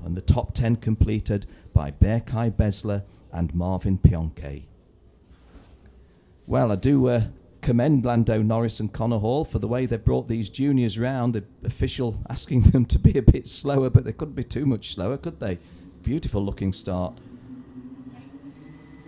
and the top 10 completed by Berkay Besler and Marvin Pionke. Well, I do commend Lando Norris and Connor Hall for the way they brought these juniors round. The official asking them to be a bit slower, but they couldn't be too much slower, could they? Beautiful looking start.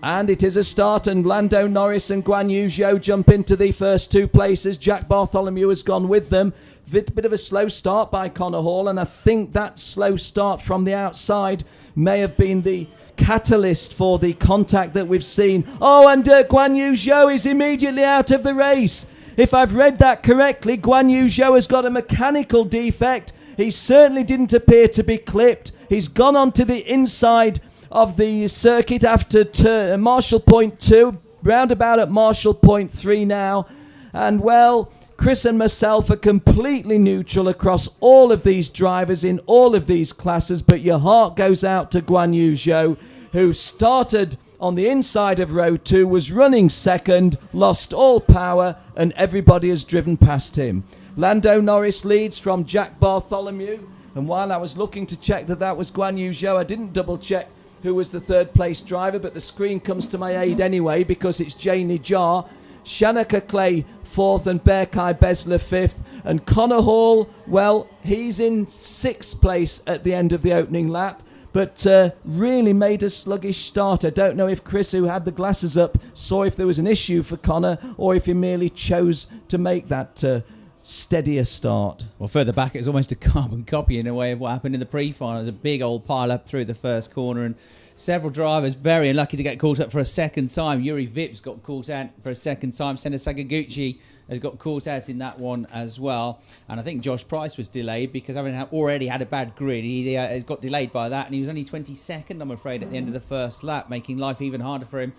And it is a start, and Lando Norris and Guan Yu Zhou jump into the first two places. Jack Bartholomew has gone with them. Bit of a slow start by Connor Hall, and I think that slow start from the outside may have been the catalyst for the contact that we've seen. Oh, and Guan Yu Zhou is immediately out of the race. If I've read that correctly, Guan Yu Zhou has got a mechanical defect. He certainly didn't appear to be clipped. He's gone onto the inside of the circuit after Marshall Point 2, roundabout at Marshall Point 3 now. And well, Chris and myself are completely neutral across all of these drivers in all of these classes, but your heart goes out to Guan Yu Zhou, who started on the inside of row 2, was running second, lost all power, and everybody has driven past him. Lando Norris leads from Jack Bartholomew, and while I was looking to check that was Guan Yu Zhou, I didn't double check who was the third place driver, but the screen comes to my aid anyway because it's Jay Nijar. Shanaka Clay fourth and Berkay Besler fifth, and Connor Hall, well, he's in sixth place at the end of the opening lap, but really made a sluggish start. I don't know if Chris, who had the glasses up, saw if there was an issue for Connor or if he merely chose to make that steadier start. Well, further back, it's almost a carbon copy in a way of what happened in the pre-final. There's a big old pile up through the first corner, and several drivers very unlucky to get caught up for a second time. Yuri Vips got caught out for a second time. Senna Sakaguchi has got caught out in that one as well. And I think Josh Price was delayed because having already had a bad grid, he got delayed by that, and he was only 22nd, I'm afraid, at the end of the first lap, making life even harder for him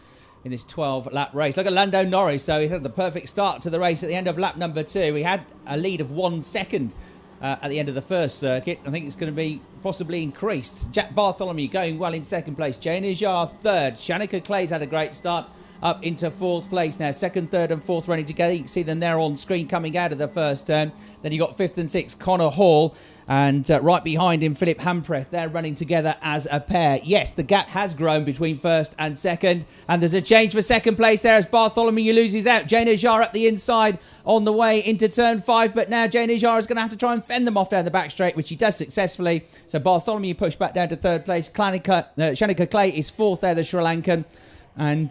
in this 12-lap race. Look at Lando Norris, though. He's had the perfect start to the race at the end of lap number 2. He had a lead of 1 second at the end of the first circuit. I think it's going to be possibly increased. Jack Bartholomew going well in second place. Jay Nijar third. Shanaka Clay's had a great start up into fourth place now. Second, third and fourth running together. You can see them there on screen coming out of the first turn. Then you got fifth and sixth Connor Hall, and right behind him Philip Hampreth. They're running together as a pair. Yes, the gap has grown between first and second, and there's a change for second place there as Bartholomew loses out. Jay Nijar up the inside on the way into turn 5, but now Jay Nijar is going to have to try and fend them off down the back straight, which he does successfully. So Bartholomew pushed back down to third place. Shanaka Clay is fourth there, the Sri Lankan, and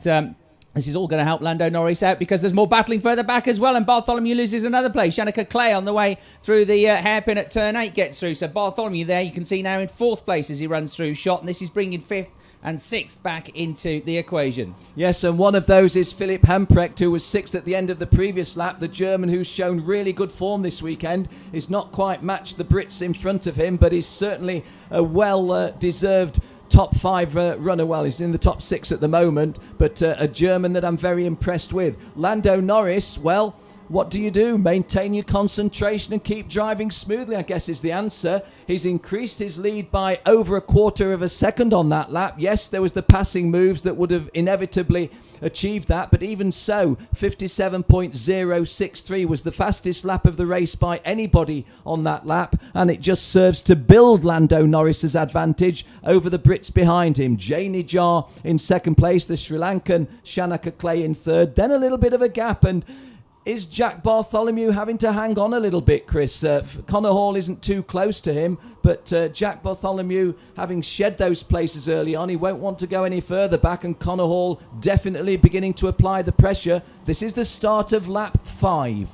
this is all going to help Lando Norris out because there's more battling further back as well, and Bartholomew loses another place. Shanaka Clay on the way through the hairpin at turn 8 gets through. So Bartholomew there, you can see now in fourth place as he runs through shot, and this is bringing fifth and sixth back into the equation. Yes, and one of those is Philip Hamprecht, who was sixth at the end of the previous lap. The German, who's shown really good form this weekend, is not quite matched the Brits in front of him, but is certainly a well-deserved top 5 runner. Well, he's in the top 6 at the moment, but a German that I'm very impressed with. Lando Norris, well, what do? Maintain your concentration and keep driving smoothly, I guess is the answer. He's increased his lead by over a quarter of a second on that lap. Yes, there was the passing moves that would have inevitably achieved that, but even so, 57.063 was the fastest lap of the race by anybody on that lap, and it just serves to build Lando Norris's advantage over the Brits behind him. Jay Nijar in second place, the Sri Lankan Shanaka Clay in third, then a little bit of a gap, and is Jack Bartholomew having to hang on a little bit, Chris? Connor Hall isn't too close to him, but Jack Bartholomew, having shed those places early on, he won't want to go any further back, and Connor Hall definitely beginning to apply the pressure. This is the start of lap 5.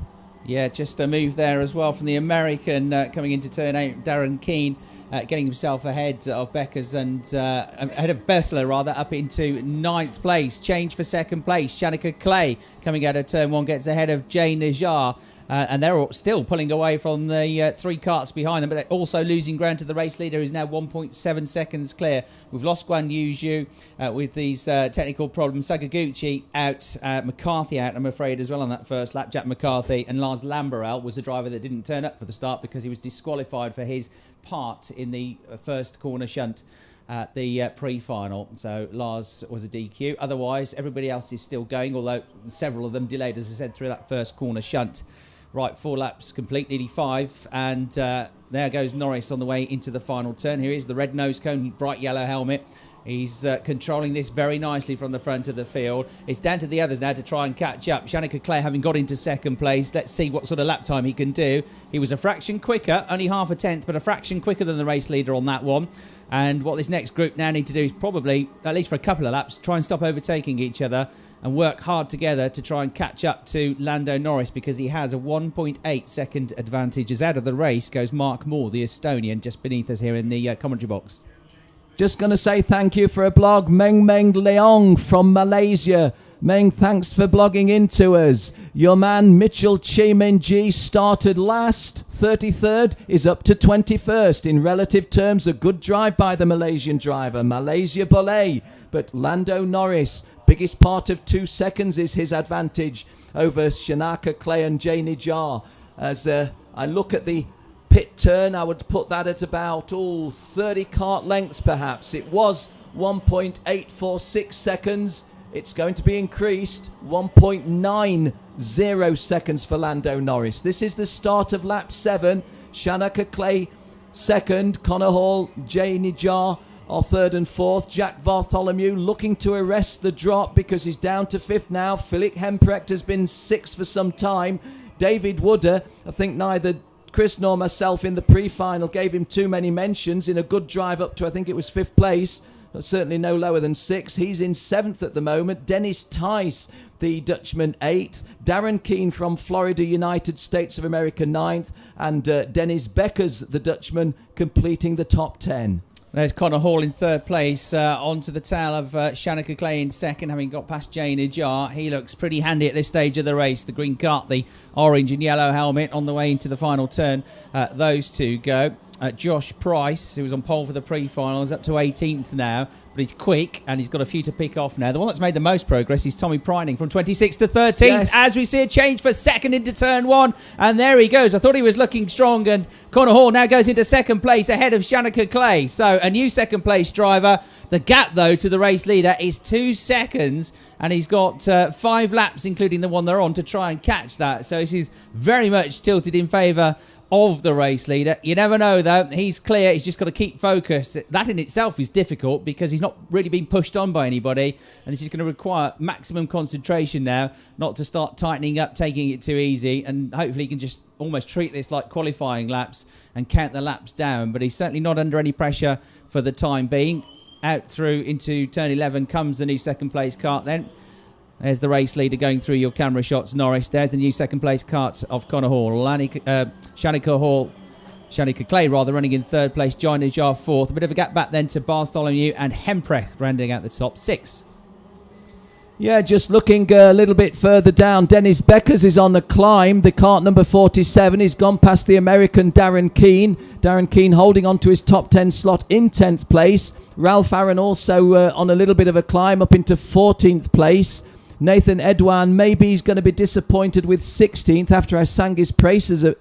Yeah, just a move there as well from the American coming into turn 8, Darren Keane. Getting himself ahead of Beckers and ahead of Bessler rather, up into 9th place. Change for second place. Shanaka Clay coming out of turn 1 gets ahead of Jay Nijar. And they're all still pulling away from the 3 karts behind them, but they're also losing ground to the race leader, who's now 1.7 seconds clear. We've lost Guan Yu Zhou with these technical problems. Sakaguchi out, McCarthy out, I'm afraid, as well on that first lap. Jack McCarthy, and Lars Lamberel was the driver that didn't turn up for the start because he was disqualified for his part in the first corner shunt at the pre-final. So Lars was a DQ. Otherwise, everybody else is still going, although several of them delayed, as I said, through that first corner shunt. Right, 4 laps complete, nearly 5, and There goes Norris on the way into the final turn. Here is the red nose cone, bright yellow helmet. He's controlling this very nicely from the front of the field. It's down to the others now to try and catch up. Shanika Clay having got into second place. Let's see what sort of lap time he can do. He was a fraction quicker, only half a tenth, but a fraction quicker than the race leader on that one. And what this next group now need to do is probably, at least for a couple of laps, try and stop overtaking each other and work hard together to try and catch up to Lando Norris, because he has a 1.8 second advantage. As out of the race goes Mark Moore, the Estonian, just beneath us here in the commentary box. Just going to say thank you for a blog. Meng Meng Leong from Malaysia. Meng, thanks for blogging into us. Your man Mitchell Chimin G started last, 33rd, is up to 21st. In relative terms, a good drive by the Malaysian driver. Malaysia Boleh. But Lando Norris, biggest part of 2 seconds is his advantage over Shanaka Clay and Jay Nijar. As I look at the pit turn, I would put that at about 30 kart lengths perhaps. It was 1.846 seconds. It's going to be increased, 1.90 seconds for Lando Norris. This is the start of lap 7. Shanaka Clay second, Connor Hall, Jay Nijar are third and fourth. Jack Bartholomew looking to arrest the drop because he's down to 5th now. Philip Hemprecht has been 6th for some time. David Wooder, I think neither Chris nor myself in the pre-final gave him too many mentions, in a good drive up to, I think it was 5th place, but certainly no lower than 6th. He's in 7th at the moment. Dennis Tice, the Dutchman, 8th. Darren Keane from Florida, United States of America, 9th. And Dennis Beckers, the Dutchman, completing the top 10. There's Connor Hall in third place, onto the tail of Shanaka Clay in second, having got past Jay Nijar. He looks pretty handy at this stage of the race. The green cart, the orange and yellow helmet on the way into the final turn. Those two go. Josh Price, who was on pole for the pre-final, is up to 18th now, but he's quick and he's got a few to pick off now. The one that's made the most progress is Tommy Pryning from 26th to 13th, yes, as we see a change for second into turn 1, and there he goes. I thought he was looking strong, and Connor Hall now goes into second place ahead of Shanaka Clay. So a new second place driver. The gap, though, to the race leader is 2 seconds, and he's got 5 laps, including the one they're on, to try and catch that. So he's very much tilted in favour of the race leader. You never know, though. He's clear. He's just got to keep focus. That in itself is difficult because he's not really been pushed on by anybody, and this is going to require maximum concentration now, not to start tightening up, taking it too easy, and hopefully he can just almost treat this like qualifying laps and count the laps down. But he's certainly not under any pressure for the time being. Out through into turn 11 comes the new second place kart then. There's the race leader going through your camera shots, Norris. There's the new second place karts of Connor Hall. Shanaka Clay running in third place. Jay Nijar fourth. A bit of a gap back then to Bartholomew and Hemprecht rounding out the top 6. Yeah, just looking a little bit further down, Dennis Beckers is on the climb. The kart number 47, he's gone past the American Darren Keane. Darren Keane holding on to his top 10 slot in 10th place. Ralph Aaron also on a little bit of a climb up into 14th place. Nathan Edwan, maybe he's going to be disappointed with 16th after I sang his praises a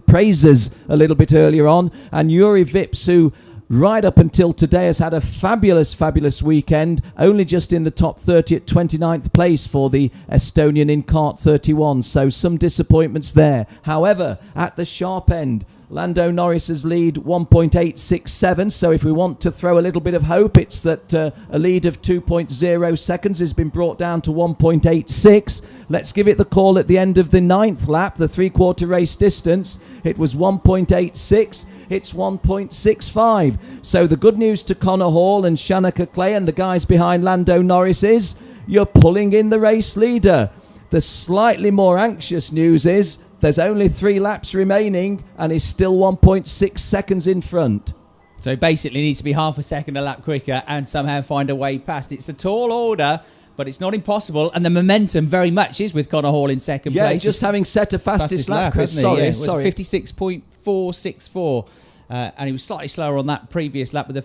little bit earlier on. And Yuri Vips, who right up until today has had a fabulous weekend, only just in the top 30 at 29th place for the Estonian in kart 31. So some disappointments there. However, at the sharp end, Lando Norris's lead 1.867, so if we want to throw a little bit of hope, it's that a lead of 2.0 seconds has been brought down to 1.86. Let's give it the call at the end of the 9th lap, the 3/4 race distance. It was 1.86, it's 1.65. So the good news to Connor Hall and Shanaka Clay and the guys behind Lando Norris is you're pulling in the race leader. The slightly more anxious news is there's only 3 laps remaining and he's still 1.6 seconds in front. So he basically needs to be half a second a lap quicker and somehow find a way past. It's a tall order, but it's not impossible. And the momentum very much is with Connor Hall in second place. Yeah, just having set a fastest lap, Chris. Sorry. It was 56.464. And he was slightly slower on that previous lap with a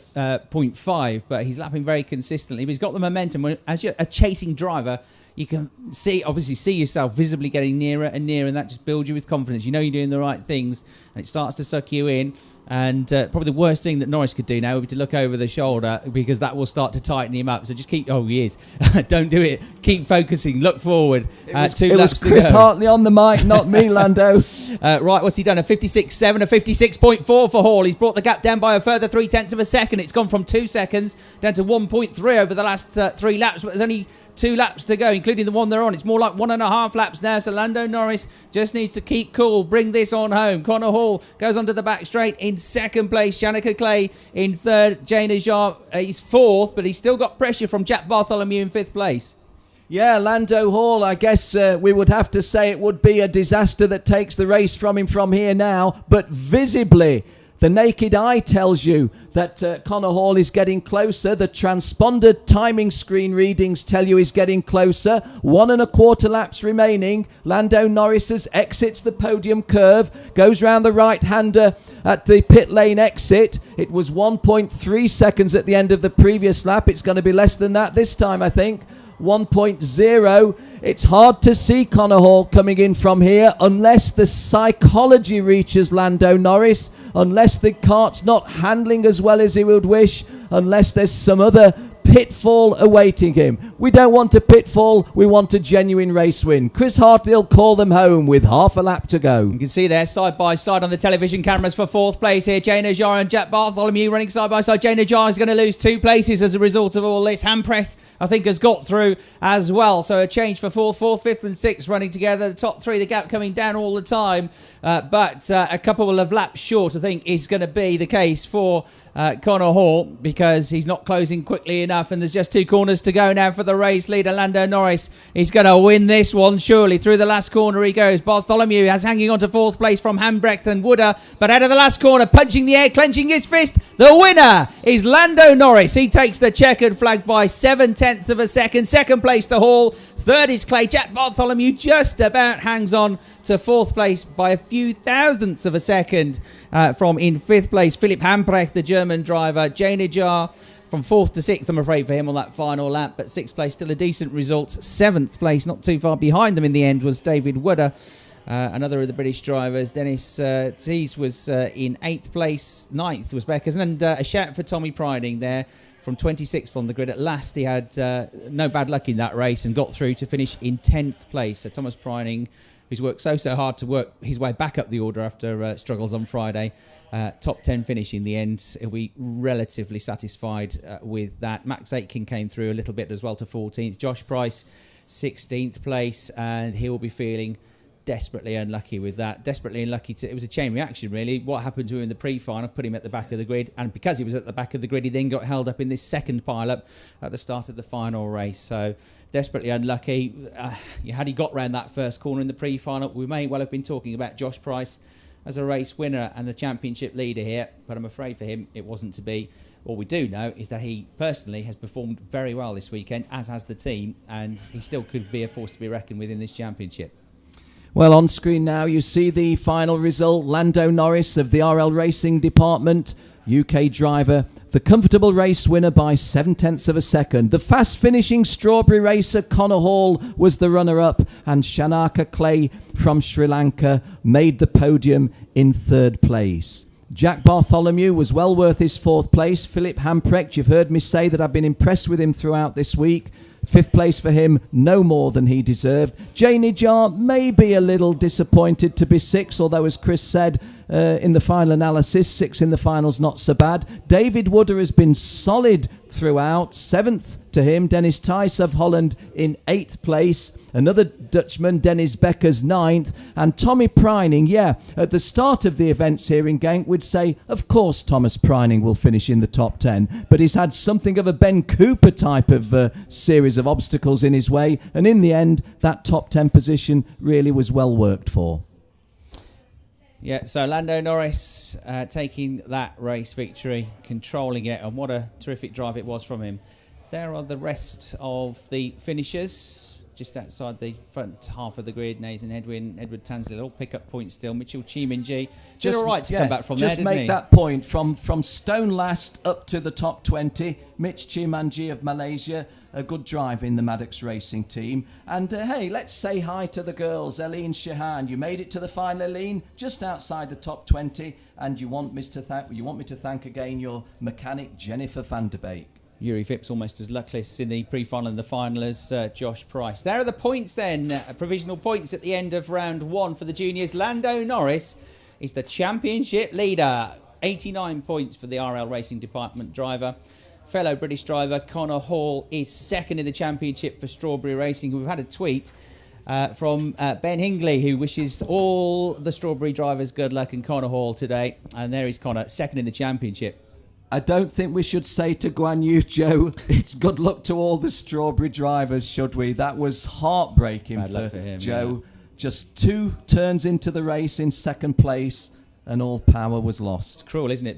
0.5, but he's lapping very consistently. But he's got the momentum. As you're a chasing driver, you can obviously see yourself visibly getting nearer and nearer, and that just builds you with confidence. You know you're doing the right things, and it starts to suck you in. And probably the worst thing that Norris could do now would be to look over the shoulder, because that will start to tighten him up. So just keep... Oh, he is. Don't do it. Keep focusing. Look forward. It was Chris Hartley on the mic, not me, Lando. Right, what's he done? A 56.7, a 56.4 for Hall. He's brought the gap down by a further 0.3 of a second. It's gone from 2 seconds down to 1.3 over the last 3 laps. But there's only 2 laps to go, including the one they're on. It's more like 1.5 laps now. So Lando Norris just needs to keep cool, bring this on home. Connor Hall goes onto the back straight in second place. Shanika Clay in third. Jane Ajar, he's fourth, but he's still got pressure from Jack Bartholomew in fifth place. Yeah, Lando Hall, I guess we would have to say it would be a disaster that takes the race from him from here now. But visibly, the naked eye tells you that Connor Hall is getting closer. The transponder timing screen readings tell you he's getting closer. 1.25 laps remaining. Lando Norris exits the podium curve, goes round the right-hander at the pit lane exit. It was 1.3 seconds at the end of the previous lap. It's going to be less than that this time, I think. 1.0. It's hard to see Connor Hall coming in from here unless the psychology reaches Lando Norris, unless the kart's not handling as well as he would wish, unless there's some other pitfall awaiting him. We don't want a pitfall, we want a genuine race win. Chris Hartley will call them home with half a lap to go. You can see there side by side on the television cameras for fourth place here. Jane Ajar and Jack Bartholomew running side by side. Jane Ajar is going to lose 2 places as a result of all this. Hamprecht, I think, has got through as well. So a change for fourth, fifth and sixth running together. The top 3, the gap coming down all the time. But a couple of laps short, I think, is going to be the case for Connor Hall, because he's not closing quickly enough, and there's just 2 corners to go now for the race leader. Lando Norris, he's going to win this one surely. Through the last corner he goes. Bartholomew has hanging on to fourth place from Hambrecht and Wooder, but out of the last corner, punching the air, clenching his fist, the winner is Lando Norris. He takes the checkered flag by 0.7 of a second. Second place to Hall, third is Clay. Jack Bartholomew just about hangs on to fourth place by a few thousandths of a second from in fifth place. Philipp Hamprecht, the German driver. Jane Ajar from fourth to sixth, I'm afraid, for him on that final lap, but sixth place, still a decent result. Seventh place, not too far behind them in the end, was David Wooder, another of the British drivers. Dennis Tees was in 8th place. 9th was Beckers, and a shout for Tommy Priding there from 26th on the grid. At last, he had no bad luck in that race and got through to finish in 10th place. So Thomas Priding, who's worked so hard to work his way back up the order after struggles on Friday. Top 10 finish in the end. He'll be relatively satisfied with that. Max Aitken came through a little bit as well to 14th. Josh Price, 16th place, and he will be feeling desperately unlucky with that. Desperately unlucky. It was a chain reaction, really. What happened to him in the pre-final put him at the back of the grid, and because he was at the back of the grid, he then got held up in this second pile-up at the start of the final race. So desperately unlucky. Had he got round that first corner in the pre-final, we may well have been talking about Josh Price as a race winner and the championship leader here, but I'm afraid for him it wasn't to be. All we do know is that he personally has performed very well this weekend, as has the team, and he still could be a force to be reckoned with in this championship. Well, on screen now you see the final result. Lando Norris of the RL Racing Department, UK driver, the comfortable race winner by 0.7 of a second. The fast finishing strawberry racer Connor Hall was the runner-up, and Shanaka Clay from Sri Lanka made the podium in 3rd place. Jack Bartholomew was well worth his 4th place. Philipp Hamprecht, you've heard me say that I've been impressed with him throughout this week. 5th place for him, no more than he deserved. Jane Ajar may be a little disappointed to be 6th, although as Chris said in the final analysis, 6 in the finals not so bad. David Wooder has been solid throughout. 7th to him. Dennis Thijs of Holland in 8th place. Another Dutchman, Dennis Beckers, 9th. And Tommy Pryning, at the start of the events here in Genk, we'd say, of course Thomas Pryning will finish in the top 10. But he's had something of a Ben Cooper type of series of obstacles in his way. And in the end, that top 10 position really was well worked for. Yeah, so Lando Norris taking that race victory, controlling it, and what a terrific drive it was from him. There are the rest of the finishers. Just outside the front half of the grid, Nathan Edwin, Edward Tansley, all pick up points still. Mitchell Chiminji did all right to come back from there, didn't he? Just make that point. From stone last up to the top 20, Mitch Chimanji of Malaysia, a good drive in the Maddox Racing team. And hey, let's say hi to the girls. Eileen Shahan, you made it to the final, Eileen, just outside the top 20. And you want me to thank again your mechanic, Jennifer van der Beek. Yuri Vips almost as luckless in the pre-final and the final as Josh Price. There are the points then, provisional points at the end of round 1 for the juniors. Lando Norris is the championship leader. 89 points for the RL Racing Department driver. Fellow British driver Connor Hall is second in the championship for Strawberry Racing. We've had a tweet from Ben Hingley, who wishes all the Strawberry drivers good luck and Connor Hall today. And there is Connor, second in the championship. I don't think we should say to Guan Yu Zhou, it's good luck to all the Strawberry drivers, should we? That was heartbreaking for him, Zhou. Yeah. Just 2 turns into the race in second place and all power was lost. It's cruel, isn't it?